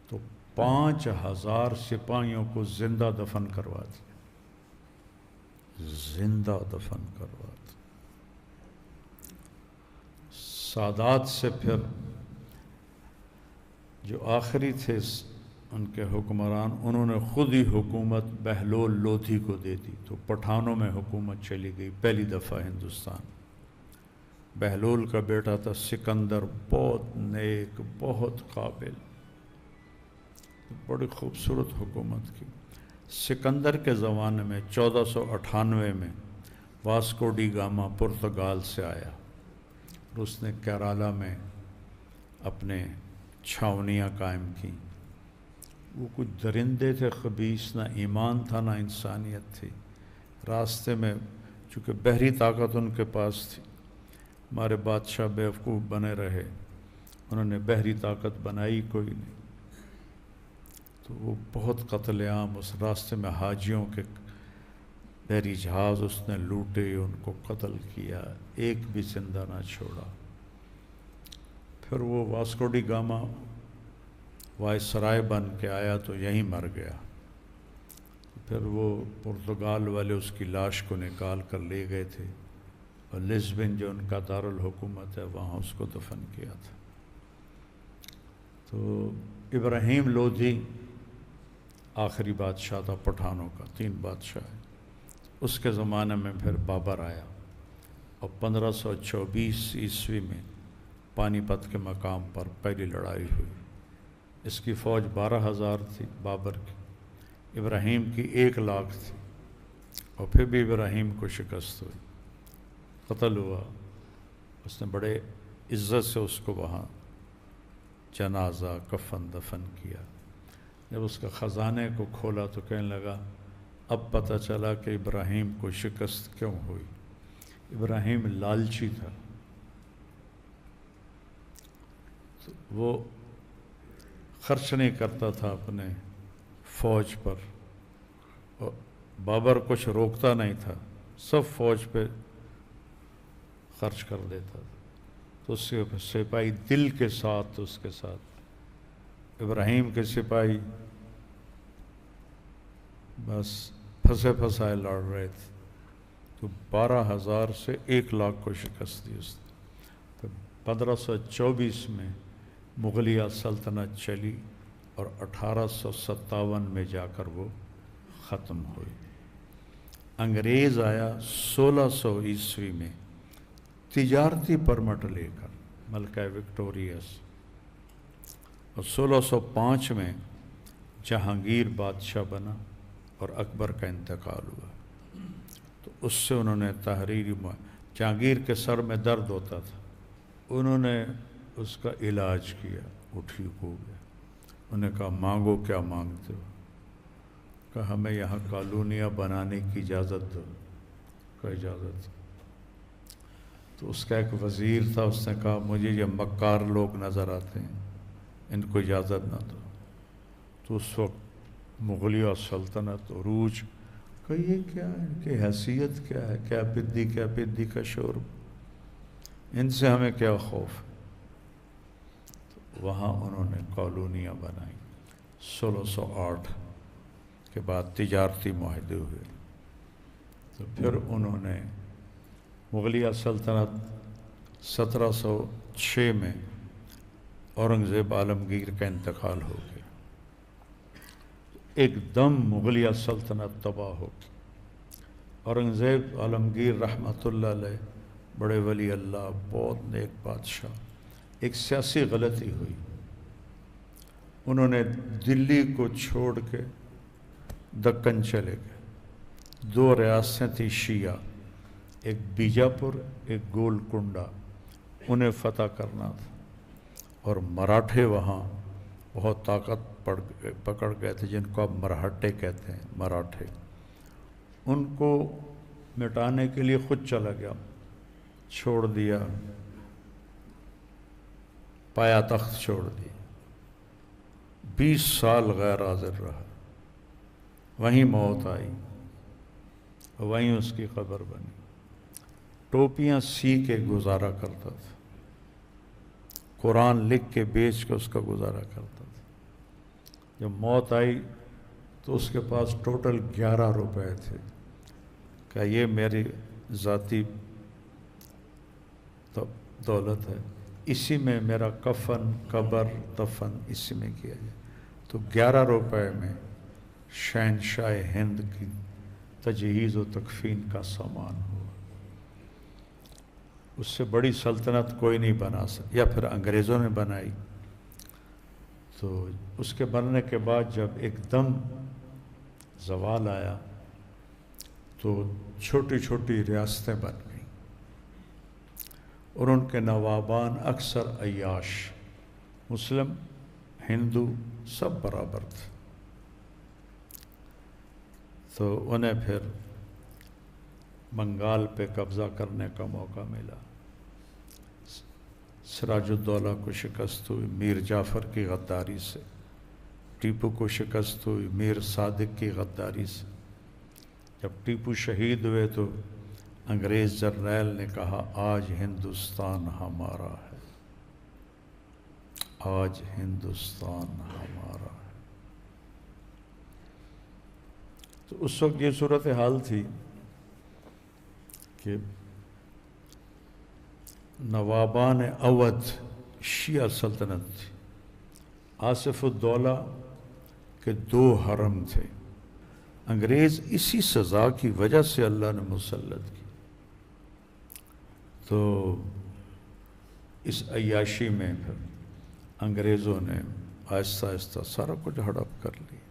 تو 5000 سپاہیوں کو زندہ دفن کروا دیا، زندہ دفن کروا دیا. سادات سے پھر جو آخری تھے ان کے حکمران، انہوں نے خود ہی حکومت بہلول لودھی کو دے دی، تو پٹھانوں میں حکومت چلی گئی پہلی دفعہ ہندوستان۔ بہلول کا بیٹا تھا سکندر، بہت نیک، بہت قابل، بڑی خوبصورت حکومت کی۔ سکندر کے زمانے میں 1498 میں واسکو ڈی گاما پرتگال سے آیا اور اس نے کیرالا میں اپنے چھاونیاں قائم کی۔ وہ کچھ درندے تھے خبیث، نہ ایمان تھا نہ انسانیت تھی۔ راستے میں چونکہ بحری طاقت ان کے پاس تھی، ہمارے بادشاہ بیوقوف بنے رہے، انہوں نے بحری طاقت بنائی کوئی نہیں، تو وہ بہت قتل عام اس راستے میں حاجیوں کے بحری جہاز اس نے لوٹے، ان کو قتل کیا، ایک بھی زندہ نہ چھوڑا۔ پھر وہ واسکو ڈی گاما وائسرائے بن کے آیا تو یہیں مر گیا۔ پھر وہ پرتگال والے اس کی لاش کو نکال کر لے گئے تھے اور لزبن جو ان کا دارالحکومت ہے وہاں اس کو دفن کیا تھا۔ تو ابراہیم لودھی آخری بادشاہ تھا پٹھانوں کا، 3 بادشاہ ہیں۔ اس کے زمانے میں پھر بابر آیا اور 1524 عیسوی میں پانی پت کے مقام پر پہلی لڑائی ہوئی۔ اس کی فوج 12,000 تھی بابر کی، ابراہیم کی 1,00,000 تھی، اور پھر بھی ابراہیم کو شکست ہوئی، قتل ہوا۔ اس نے بڑے عزت سے اس کو وہاں جنازہ کفن دفن کیا۔ جب اس کا خزانے کو کھولا تو کہنے لگا اب پتہ چلا کہ ابراہیم کو شکست کیوں ہوئی۔ ابراہیم لالچی تھا، تو وہ خرچ نہیں کرتا تھا اپنے فوج پر، اور بابر کچھ روکتا نہیں تھا، سب فوج پہ خرچ کر دیتا تھا۔ تو اس کے سپاہی دل کے ساتھ اس کے ساتھ، ابراہیم کے سپاہی بس پھنسے پھنسائے لڑ رہے تھے، تو 12,000 سے 1,00,000 کو شکست دی اس نے۔ پھر 1524 میں مغلیہ سلطنت چلی اور 1857 میں جا کر وہ ختم ہوئی۔ انگریز آیا 1600 عیسوی میں تجارتی پرمٹ لے کر ملکہ وکٹوریہ سے، اور 1605 میں جہانگیر بادشاہ بنا اور اکبر کا انتقال ہوا۔ تو اس سے انہوں نے تحریری جہانگیر کے سر میں درد ہوتا تھا، انہوں نے اس کا علاج کیا، وہ ٹھیک ہو گیا۔ انہوں نے کہا مانگو کیا مانگتے ہو؟ کہا ہمیں یہاں کالونیاں بنانے کی اجازت دو۔ کہا اجازت۔ تو اس کا ایک وزیر تھا، اس نے کہا مجھے یہ مکار لوگ نظر آتے ہیں، ان کو اجازت نہ دو۔ تو اس وقت مغلیہ سلطنت عروج، کہ یہ کیا ہے، ان کی حیثیت کیا ہے، کیا پدی کا شور، ان سے ہمیں کیا خوف ہے۔ تو وہاں انہوں نے کالونیاں بنائیں۔ 1608 کے بعد تجارتی معاہدے ہوئے، تو پھر انہوں نے مغلیہ سلطنت 1706 میں اورنگزیب عالمگیر کا انتقال ہو گیا، ایک دم مغلیہ سلطنت تباہ ہو گئی۔ اورنگزیب عالمگیر رحمۃ اللہ علیہ بڑے ولی اللہ، بہت نیک بادشاہ، ایک سیاسی غلطی ہوئی، انہوں نے دلی کو چھوڑ کے دکن چلے گئے۔ 2 ریاستیں تھیں شیعہ، ایک بیجاپور ایک گولکنڈہ، انہیں فتح کرنا تھا، اور مراٹھے وہاں بہت طاقت پکڑ گئے تھے، جن کو اب مرہٹے کہتے ہیں، مراٹھے، ان کو مٹانے کے لیے خود چلا گیا، چھوڑ دیا، پایا تخت چھوڑ دیا، 20 سال غیر حاضر رہا، وہیں موت آئی، وہیں اس کی قبر بنی، ٹوپیاں سی کے گزارا کرتا تھا، قرآن لکھ کے بیچ کے اس کا گزارا کرتا تھا۔ جب موت آئی تو اس کے پاس ٹوٹل 11 روپے تھے، کہ یہ میری ذاتی دولت ہے، اسی میں میرا کفن، قبر، دفن اسی میں کیا جائے۔ تو تو 11 روپے میں شہنشاہ ہند کی تجہیز و تکفین کا سامان ہوا۔ اس سے بڑی سلطنت کوئی نہیں بنا سکا، یا پھر انگریزوں نے بنائی۔ تو اس کے بننے کے بعد جب ایک دم زوال آیا تو چھوٹی چھوٹی ریاستیں بن گئیں، اور ان کے نوابان اکثر عیاش، مسلم ہندو سب برابر تھے۔ تو انہیں پھر بنگال پہ قبضہ کرنے کا موقع ملا۔ سراج الدولہ کو شکست ہوئی میر جعفر کی غداری سے، ٹیپو کو شکست ہوئی میر صادق کی غداری سے۔ جب ٹیپو شہید ہوئے تو انگریز جرنیل نے کہا آج ہندوستان ہمارا ہے، آج ہندوستان ہمارا ہے۔ تو اس وقت یہ صورتحال تھی کہ نوابان اودھ شیعہ سلطنت تھی، آصف الدولہ کے 2 حرم تھے۔ انگریز اسی سزا کی وجہ سے اللہ نے مسلط کی۔ تو اس عیاشی میں پھر انگریزوں نے آہستہ آہستہ سارا کچھ ہڑپ کر لیا۔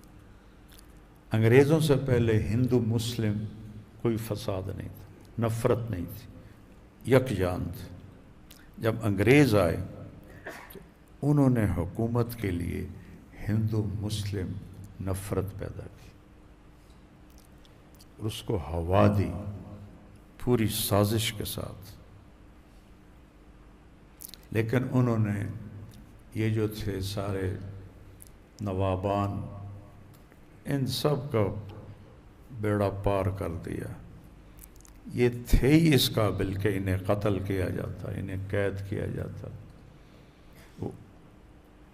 انگریزوں سے پہلے ہندو مسلم کوئی فساد نہیں تھا، نفرت نہیں تھی، یکجان تھے۔ جب انگریز آئے تو انہوں نے حکومت کے لیے ہندو مسلم نفرت پیدا کی اور اس کو ہوا دی پوری سازش کے ساتھ۔ لیکن انہوں نے یہ جو تھے سارے نوابان، ان سب کا بیڑا پار کر دیا۔ یہ تھے ہی اس قابل کہ انہیں قتل کیا جاتا، انہیں قید کیا جاتا۔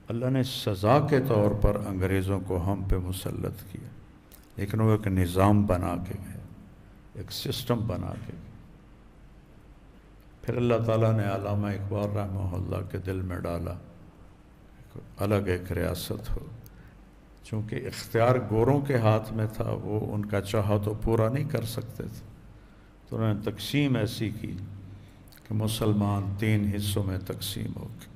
اللہ نے سزا کے طور پر انگریزوں کو ہم پہ مسلط کیا، لیکن وہ ایک نظام بنا کے گئے، ایک سسٹم بنا کے گئے۔ پھر اللہ تعالیٰ نے علامہ اقبال رحمہ اللہ کے دل میں ڈالا الگ ایک ریاست ہو۔ چونکہ اختیار گوروں کے ہاتھ میں تھا، وہ ان کا چاہا تو پورا نہیں کر سکتے تھے، تو انہوں نے تقسیم ایسی کی کہ مسلمان 3 حصوں میں تقسیم ہو گئے۔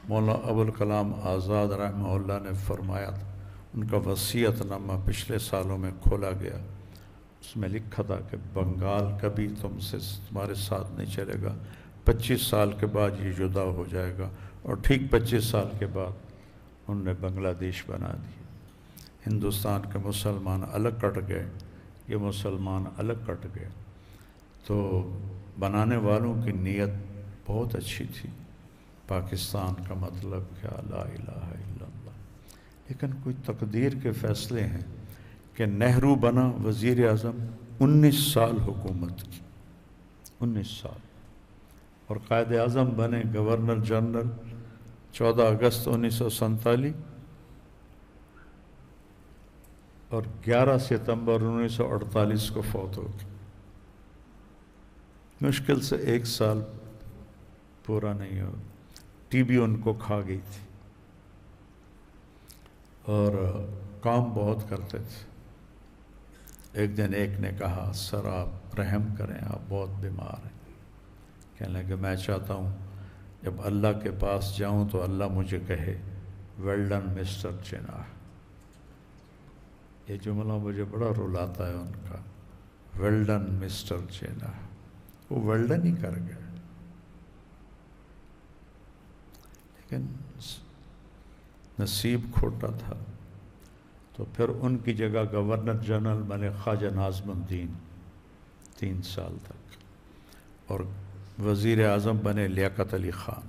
مولانا ابوالکلام آزاد رحمہ اللہ نے فرمایا تھا، ان کا وصیت نامہ پچھلے سالوں میں کھولا گیا، اس میں لکھا تھا کہ بنگال کبھی تمہارے ساتھ نہیں چلے گا، 25 سال کے بعد یہ جدا ہو جائے گا۔ اور ٹھیک 25 سال کے بعد انہوں نے بنگلہ دیش بنا دیا۔ ہندوستان کے مسلمان الگ کٹ گئے، یہ مسلمان الگ کٹ گئے۔ تو بنانے والوں کی نیت بہت اچھی تھی، پاکستان کا مطلب کیا، لا الہ الا اللہ۔ لیکن کوئی تقدیر کے فیصلے ہیں کہ نہرو بنا وزیر اعظم، 19 سال حکومت کی، 19 سال، اور قائد اعظم بنے گورنر جنرل 14 اگست 1947 اور 11 ستمبر 1948 کو فوت ہو گئے۔ مشکل سے 1 سال پورا نہیں ہو، ٹی بی ان کو کھا گئی تھی، اور کام بہت کرتے تھے۔ ایک دن ایک نے کہا سر آپ رحم کریں، آپ بہت بیمار ہیں۔ کہنے لگے میں چاہتا ہوں جب اللہ کے پاس جاؤں تو اللہ مجھے کہے ویل ڈن مسٹر جناح۔ یہ جملہ مجھے بڑا رلاتا ہے ان کا، ویل ڈن مسٹر جناح۔ وہ ویل ڈن ہی کر گئے، لیکن نصیب کھوٹا تھا۔ تو پھر ان کی جگہ گورنر جنرل بنے خواجہ ناظم الدین 3 سال تک، اور وزیر اعظم بنے لیاقت علی خان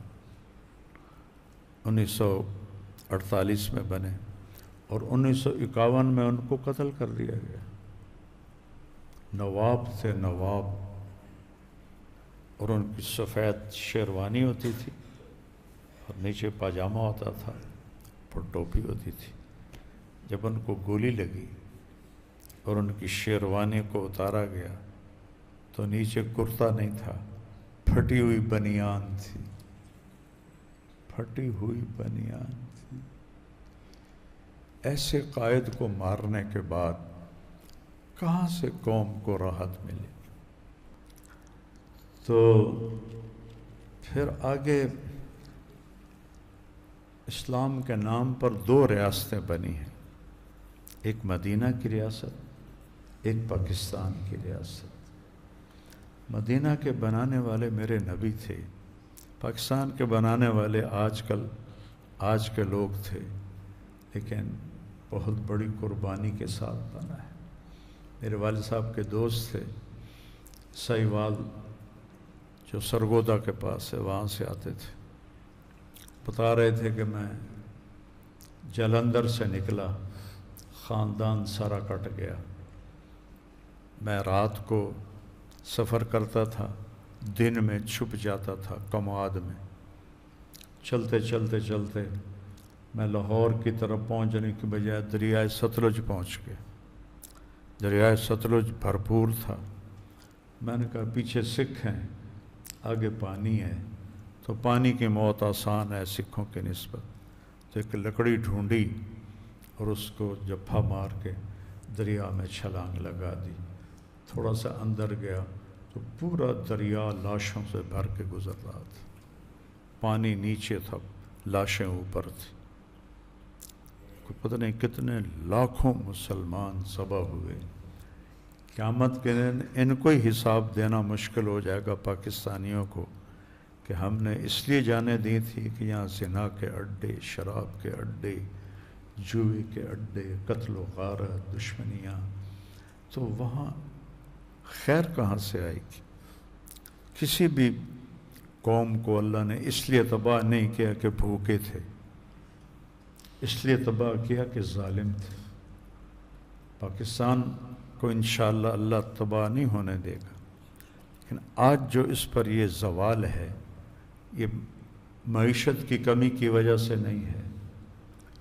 1948 میں بنے، اور 1951 میں ان کو قتل کر دیا گیا۔ نواب تھے نواب، اور ان کی سفید شیروانی ہوتی تھی اور نیچے پاجامہ ہوتا تھا، پر ٹوپی ہوتی تھی۔ جب ان کو گولی لگی اور ان کی شیروانی کو اتارا گیا تو نیچے کرتا نہیں تھا، پھٹی ہوئی بنیان تھی، پھٹی ہوئی بنیان تھی۔ ایسے قائد کو مارنے کے بعد کہاں سے قوم کو راحت ملی؟ تو پھر آگے اسلام کے نام پر 2 ریاستیں بنی ہیں، ایک مدینہ کی ریاست، ایک پاکستان کی ریاست۔ مدینہ کے بنانے والے میرے نبی تھے، پاکستان کے بنانے والے آج کے لوگ تھے، لیکن بہت بڑی قربانی کے ساتھ بنا ہے۔ میرے والد صاحب کے دوست تھے سائیوال، جو سرگودا کے پاس ہے، وہاں سے آتے تھے، بتا رہے تھے کہ میں جلندھر سے نکلا، خاندان سارا کٹ گیا، میں رات کو سفر کرتا تھا، دن میں چھپ جاتا تھا کمواد میں، چلتے چلتے چلتے میں لاہور کی طرف پہنچنے کی بجائے دریائے ستلج پہنچ گیا۔ دریائے ستلج بھرپور تھا، میں نے کہا پیچھے سکھ ہیں، آگے پانی ہے، تو پانی کی موت آسان ہے سکھوں کی نسبت، تو ایک لکڑی ڈھونڈی اور اس کو جپھا مار کے دریا میں چھلانگ لگا دی۔ تھوڑا سا اندر گیا تو پورا دریا لاشوں سے بھر کے گزر رہا تھا، پانی نیچے تھا، لاشیں اوپر تھی، پتہ نہیں کتنے لاکھوں مسلمان ذبح ہوئے۔ قیامت کے دن ان کو ہی حساب دینا مشکل ہو جائے گا پاکستانیوں کو کہ ہم نے اس لیے جانیں دی تھی کہ یہاں زنا کے اڈے، شراب کے اڈے، جوئے کے اڈے، قتل و غارت، دشمنیاں، تو وہاں خیر کہاں سے آئے گی؟ کسی بھی قوم کو اللہ نے اس لیے تباہ نہیں کیا کہ بھوکے تھے، اس لیے تباہ کیا کہ ظالم تھے۔ پاکستان کو انشاءاللہ اللہ تباہ نہیں ہونے دے گا، لیکن آج جو اس پر یہ زوال ہے، یہ معیشت کی کمی کی وجہ سے نہیں ہے،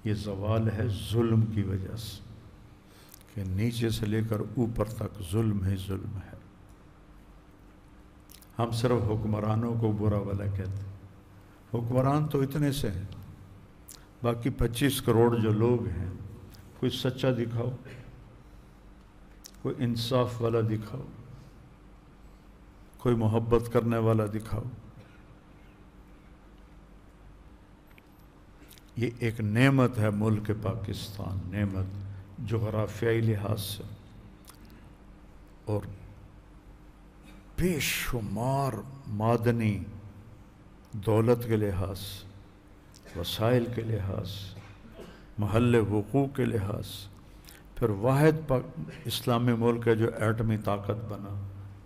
یہ زوال ہے ظلم کی وجہ سے، کہ نیچے سے لے کر اوپر تک ظلم ہی ظلم ہے۔ ہم صرف حکمرانوں کو برا بھلا کہتے ہیں، حکمران تو اتنے سے ہیں، باقی 25 کروڑ جو لوگ ہیں، کوئی سچا دکھاؤ، کوئی انصاف والا دکھاؤ، کوئی محبت کرنے والا دکھاؤ۔ یہ ایک نعمت ہے ملک پاکستان، نعمت جغرافیائی لحاظ سے اور بے شمار معدنی دولت کے لحاظ، وسائل کے لحاظ، محل وقوع کے لحاظ، پھر واحد اسلامی ملک ہے جو ایٹمی طاقت بنا۔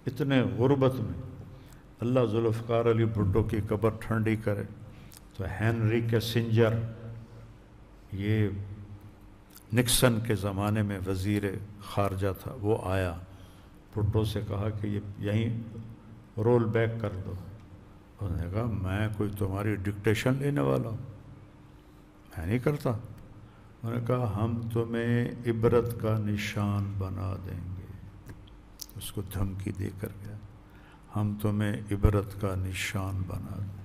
اتنے غربت میں اللہ ذوالفقار علی بھٹو کی قبر ٹھنڈی کرے تو ہینری کیسنجر، یہ نکسن کے زمانے میں وزیر خارجہ تھا، وہ آیا، بھٹو سے کہا کہ یہ یہیں رول بیک کر دو۔ انہوں نے کہا میں کوئی تمہاری ڈکٹیشن لینے والا ہوں، میں نہیں کرتا۔ انہوں نے کہا ہم تمہیں عبرت کا نشان بنا دیں گے، اس کو دھمکی دے کر گیا، ہم تمہیں عبرت کا نشان بنا دیں۔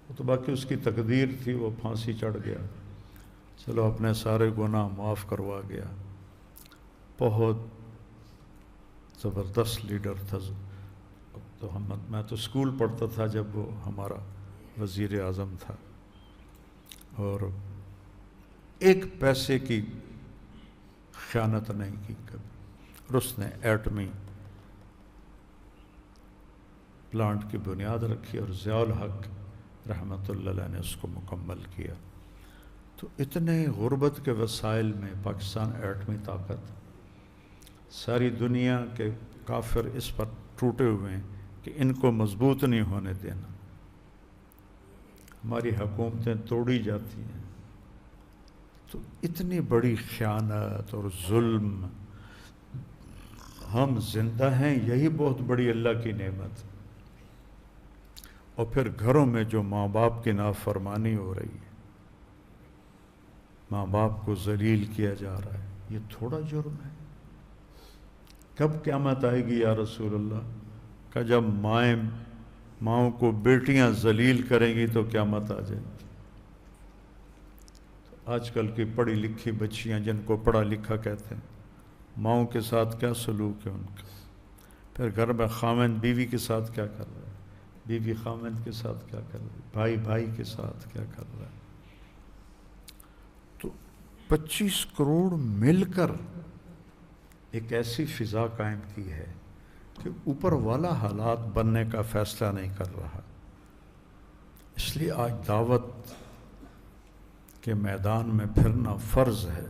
وہ تو باقی اس کی تقدیر تھی، وہ پھانسی چڑھ گیا، چلو اپنے سارے گناہ معاف کروا گیا۔ بہت زبردست لیڈر تھا۔ تو میں تو اسکول پڑھتا تھا جب وہ ہمارا وزیر اعظم تھا، اور ایک پیسے کی خیانت نہیں کی کبھی، اور اس نے ایٹمی پلانٹ کی بنیاد رکھی اور ضیاء الحق رحمۃ اللہ علیہ نے اس کو مکمل کیا۔ تو اتنے غربت کے وسائل میں پاکستان ایٹمی طاقت، ساری دنیا کے کافر اس پر ٹوٹے ہوئے ہیں کہ ان کو مضبوط نہیں ہونے دینا، ہماری حکومتیں توڑی جاتی ہیں۔ تو اتنی بڑی خیانت اور ظلم، ہم زندہ ہیں، یہی بہت بڑی اللہ کی نعمت ہے۔ اور پھر گھروں میں جو ماں باپ کی نافرمانی ہو رہی ہے، ماں باپ کو ذلیل کیا جا رہا ہے، یہ تھوڑا جرم ہے؟ کب قیامت آئے گی یا رسول اللہ؟ کہ جب ماؤں کو بیٹیاں ذلیل کریں گی تو قیامت آ جائے گی۔ آج کل کی پڑھی لکھی بچیاں جن کو پڑھا لکھا کہتے ہیں، ماؤں کے ساتھ کیا سلوک ہے ان کا، پھر گھر میں خاوند بیوی کے ساتھ کیا کر رہا ہے، بیوی خاوند کے ساتھ کیا کر رہی ہے، بھائی بھائی کے ساتھ کیا کر رہا ہے. تو 25 کروڑ مل کر ایک ایسی فضا قائم کی ہے کہ اوپر والا حالات بننے کا فیصلہ نہیں کر رہا. اس لیے آج دعوت کے میدان میں پھرنا فرض ہے.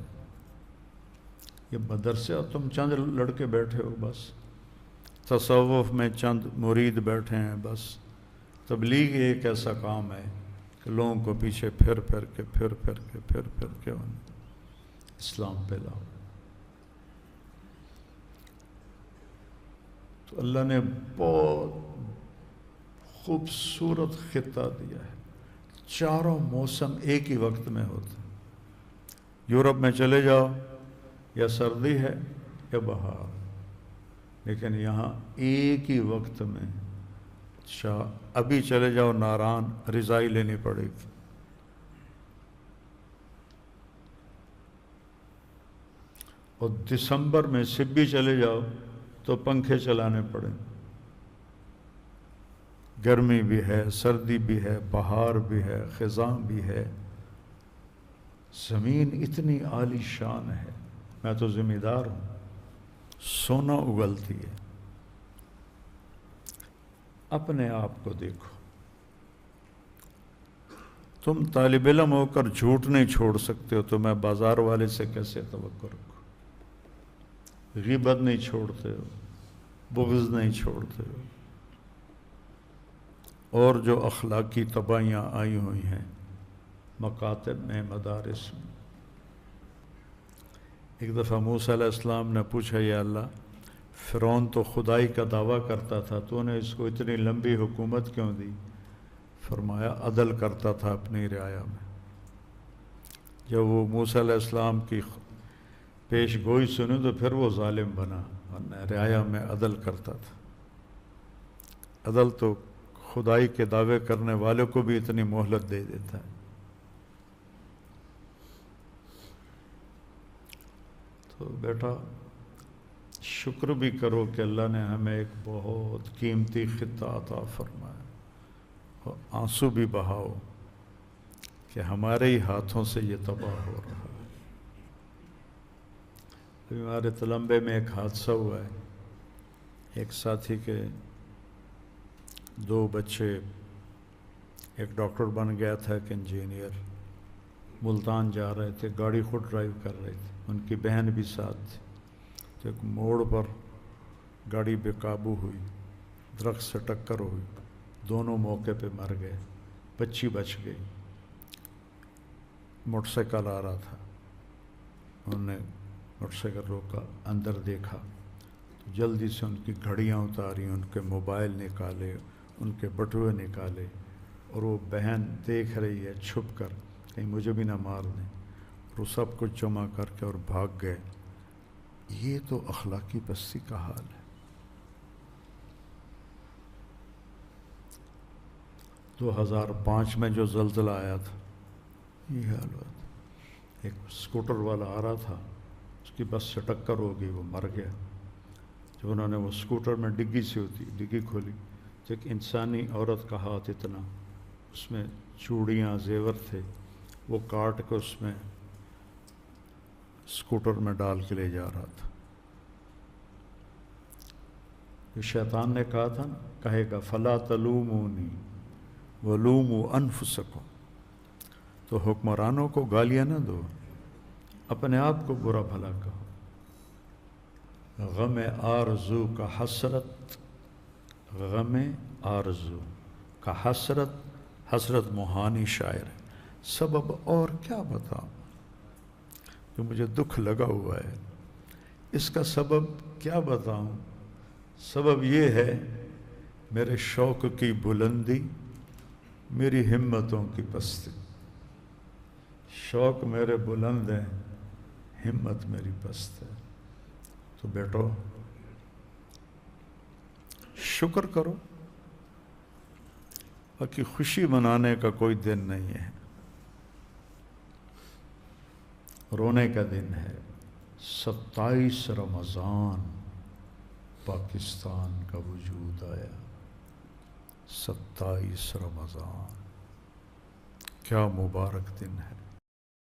یہ مدرسہ تم چند لڑکے بیٹھے ہو، بس تصوف میں چند مرید بیٹھے ہیں، بس تبلیغ ایک ایسا کام ہے کہ لوگوں کو پیچھے پھر کے انہیں اسلام پہ لاؤ. تو اللہ نے بہت خوبصورت خطہ دیا ہے. چاروں موسم ایک ہی وقت میں ہوتے ہیں. یورپ میں چلے جاؤ، یا سردی ہے یا بہار، لیکن یہاں ایک ہی وقت میں ابھی چلے جاؤ ناران، رضائی لینی پڑے گی. اور دسمبر میں سبھی چلے جاؤ تو پنکھے چلانے پڑیں. گرمی بھی ہے، سردی بھی ہے، بہار بھی ہے، خزاں بھی ہے. زمین اتنی عالی شان ہے. میں تو ذمہ دار ہوں، سونا اگلتی ہے. اپنے آپ کو دیکھو. تم طالب علم ہو کر جھوٹ نہیں چھوڑ سکتے ہو تو میں بازار والے سے کیسے توقع رکھوں؟ غیبت نہیں چھوڑتے ہو، بغض نہیں چھوڑتے ہو، اور جو اخلاقی تباہیاں آئی ہوئی ہیں مکاتب میں، مدارس میں. ایک دفعہ موسیٰ علیہ السلام نے پوچھا، یا اللہ، فرعون تو خدائی کا دعویٰ کرتا تھا، تو نے اس کو اتنی لمبی حکومت کیوں دی؟ فرمایا عدل کرتا تھا اپنی رعایا میں. جب وہ موسیٰ علیہ السلام کی پیش گوئی سنی تو پھر وہ ظالم بنا، ورنہ رعایا میں عدل کرتا تھا. عدل تو خدائی کے دعوے کرنے والوں کو بھی اتنی مہلت دے دیتا ہے. تو بیٹا شکر بھی کرو کہ اللہ نے ہمیں ایک بہت قیمتی خطہ عطا فرمایا، اور آنسو بھی بہاؤ کہ ہمارے ہی ہاتھوں سے یہ تباہ ہو رہا ہے. ہمارے تلمبے میں ایک حادثہ ہوا ہے. ایک ساتھی کے 2 بچے، ایک ڈاکٹر بن گیا تھا، ایک انجینئر، ملتان جا رہے تھے، گاڑی خود ڈرائیو کر رہے تھے، ان کی بہن بھی ساتھ تھی. تو ایک موڑ پر گاڑی بے قابو ہوئی، درخت سے ٹکر ہوئی، دونوں موقع پہ مر گئے. بچی بچ گئی. موٹر سائیکل آ رہا تھا، انہوں نے موٹر سائیکل روکا، اندر دیکھا تو جلدی سے ان کی گھڑیاں اتاری، ان کے موبائل نکالے، ان کے بٹوے نکالے، اور وہ بہن دیکھ رہی ہے چھپ کر کہیں مجھے بھی نہ مار دیں، اور وہ سب کچھ جمع کر کے اور بھاگ گئے. یہ تو اخلاقی پستی کا حال ہے. 2005 میں جو زلزلہ آیا تھا یہ حال ہوا تھا. ایک اسکوٹر والا آ رہا تھا، اس کی بس سے ٹکر ہو گئی، وہ مر گیا. جب انہوں نے وہ اسکوٹر میں ڈگی سی ہوتی، ڈگی کھولی تو ایک انسانی عورت کا ہاتھ اتنا، اس میں چوڑیاں زیور تھے، وہ کاٹ کے اس میں اسکوٹر میں ڈال کے لے جا رہا تھا. یہ شیطان نے کہا تھا نا، کہے گا فلا تلومونی ولوموا انفسکم. تو حکمرانوں کو گالیاں نہ دو، اپنے آپ کو برا بھلا کہو. غم آرزو کا حسرت، غم آرزو کا حسرت، حسرت موہانی شاعر ہے. سبب اور کیا بتاؤں جو مجھے دکھ لگا ہوا ہے، اس کا سبب کیا بتاؤں؟ سبب یہ ہے میرے شوق کی بلندی، میری ہمتوں کی پستی. شوق میرے بلند ہیں، ہمت میری پست ہے. تو بیٹو شکر کرو، باقی خوشی منانے کا کوئی دن نہیں ہے. رونے کا دن ہے۔ 27 رمضان پاکستان کا وجود آیا، 27 رمضان، کیا مبارک دن ہے۔